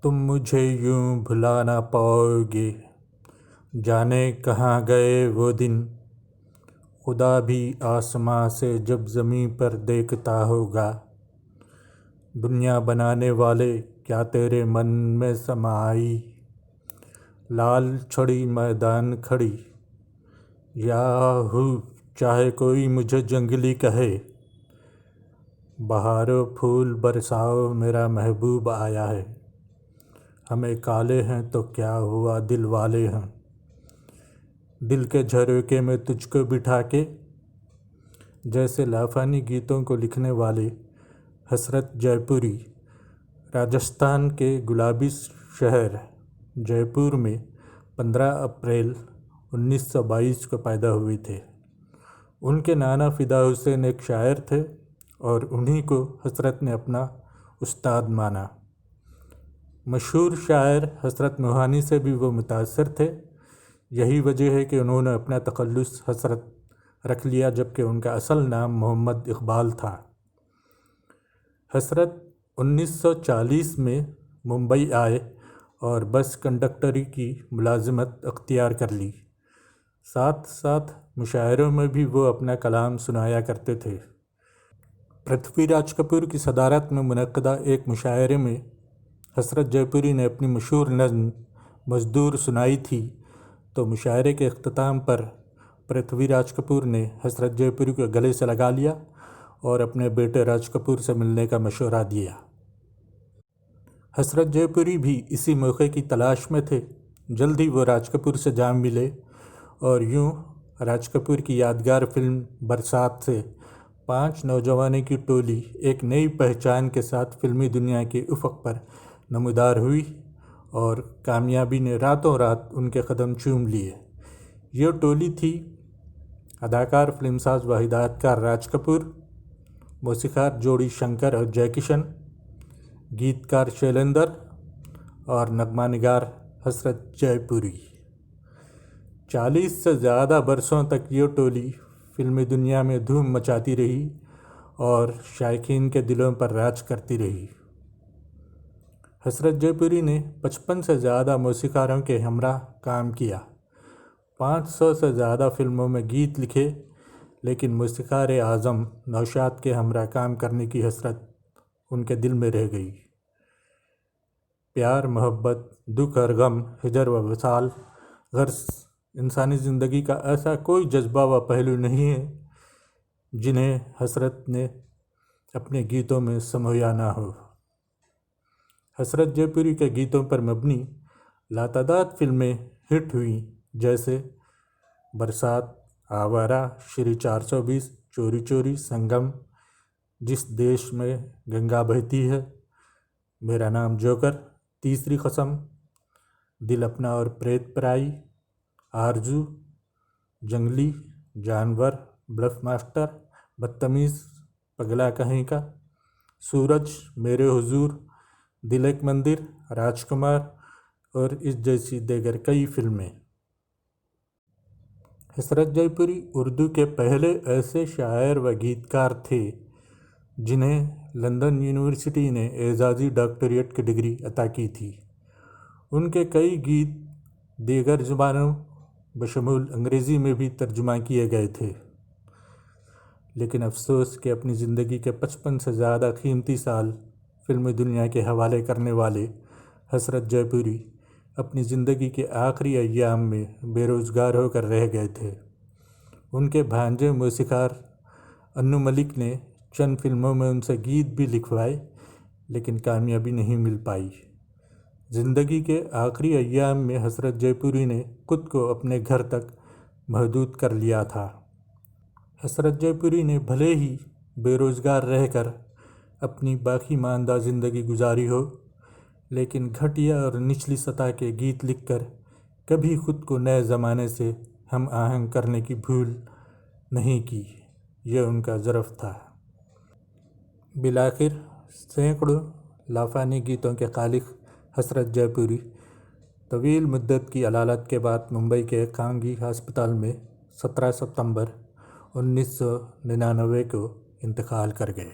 تم مجھے یوں بھلا نہ پاؤ گے، جانے کہاں گئے وہ دن۔ خدا بھی آسماں سے جب زمیں پر دیکھتا ہوگا، دنیا بنانے والے کیا تیرے من میں سما آئی۔ لال چھڑی میدان کھڑی، یا ہو چاہے کوئی مجھے جنگلی کہے، بہارو پھول برساؤ میرا محبوب آیا ہے۔ ہمیں کالے ہیں تو کیا ہوا دل والے ہیں، دل کے جھروکے میں تجھ کو بٹھا کے۔ جیسے لافانی گیتوں کو لکھنے والے حسرت جے پوری راجستھان کے گلابی شہر جے پور میں 15 اپریل 1922 کو پیدا ہوئے تھے۔ ان کے نانا فدا حسین ایک شاعر تھے اور انہی کو حسرت نے اپنا استاد مانا۔ مشہور شاعر حسرت موہانی سے بھی وہ متاثر تھے، یہی وجہ ہے کہ انہوں نے اپنا تخلص حسرت رکھ لیا، جبکہ ان کا اصل نام محمد اقبال تھا۔ حسرت 1940 میں ممبئی آئے اور بس کنڈکٹری کی ملازمت اختیار کر لی۔ ساتھ ساتھ مشاعروں میں بھی وہ اپنا کلام سنایا کرتے تھے۔ پرتھوی راج کپور کی صدارت میں منعقدہ ایک مشاعرے میں حسرت جے پوری نے اپنی مشہور نظم مزدور سنائی تھی، تو مشاعرے کے اختتام پر پرتھوی راج کپور نے حسرت جے پوری کو گلے سے لگا لیا اور اپنے بیٹے راج کپور سے ملنے کا مشورہ دیا۔ حسرت جے پوری بھی اسی موقع کی تلاش میں تھے۔ جلد ہی وہ راج کپور سے جا ملے اور یوں راج کپور کی یادگار فلم برسات سے 5 نوجوانوں کی ٹولی ایک نئی پہچان کے ساتھ فلمی دنیا کے افق پر نمودار ہوئی اور کامیابی نے راتوں رات ان کے قدم چوم لیے۔ یہ ٹولی تھی اداکار، فلم ساز و ہدایتکار راج کپور، موسیقار جوڑی شنکر اور جے کشن، گیت کار شیلیندر اور نغمہ نگار حسرت جے پوری۔ 40 سے زیادہ برسوں تک یہ ٹولی فلمی دنیا میں دھوم مچاتی رہی اور شائقین کے دلوں پر راج کرتی رہی۔ حسرت جے پوری نے 55 سے زیادہ موسیقاروں کے ہمراہ کام کیا، 500 سے زیادہ فلموں میں گیت لکھے، لیکن موسیقار اعظم نوشاد کے ہمراہ کام کرنے کی حسرت ان کے دل میں رہ گئی۔ پیار، محبت، دکھ اور غم، ہجر و وصال، غرض انسانی زندگی کا ایسا کوئی جذبہ و پہلو نہیں ہے جنہیں حسرت نے اپنے گیتوں میں سمویا نہ ہو۔ حسرت جے پوری کے گیتوں پر مبنی لاتعداد فلمیں ہٹ ہوئیں، جیسے برسات، آوارہ، شری 420، چوری چوری، سنگم، جس دیش میں گنگا بہتی ہے، میرا نام جوکر، تیسری قسم، دل اپنا اور پریت پرائی، آرزو، جنگلی، جانور، بلف ماسٹر، بدتمیز، پگلا کہیں کا، سورج، میرے حضور، دل ایک مندر، راج کمار اور اس جیسی دیگر کئی فلمیں۔ حسرت جے پوری اردو کے پہلے ایسے شاعر و گیتکار تھے جنہیں لندن یونیورسٹی نے اعزازی ڈاکٹریٹ کی ڈگری عطا کی تھی۔ ان کے کئی گیت دیگر زبانوں بشمول انگریزی میں بھی ترجمہ کیے گئے تھے، لیکن افسوس کہ اپنی زندگی کے 55 سے زیادہ قیمتی سال فلمی دنیا کے حوالے کرنے والے حسرت جے پوری اپنی زندگی کے آخری ایام میں بے روزگار ہو کر رہ گئے تھے۔ ان کے بھانجے موسیقار انو ملک نے چند فلموں میں ان سے گیت بھی لکھوائے، لیکن کامیابی نہیں مل پائی۔ زندگی کے آخری ایام میں حسرت جے پوری نے خود کو اپنے گھر تک محدود کر لیا تھا۔ حسرت جے پوری نے بھلے ہی بے روزگار رہ کر اپنی باقی ماندہ زندگی گزاری ہو، لیکن گھٹیا اور نچلی سطح کے گیت لکھ کر کبھی خود کو نئے زمانے سے ہم آہنگ کرنے کی بھول نہیں کی۔ یہ ان کا ظرف تھا۔ بالآخر سینکڑوں لافانی گیتوں کے خالق حسرت جے پوری طویل مدت کی علالت کے بعد ممبئی کے ایک خانگی ہسپتال میں 17 ستمبر 1999 کو انتقال کر گئے۔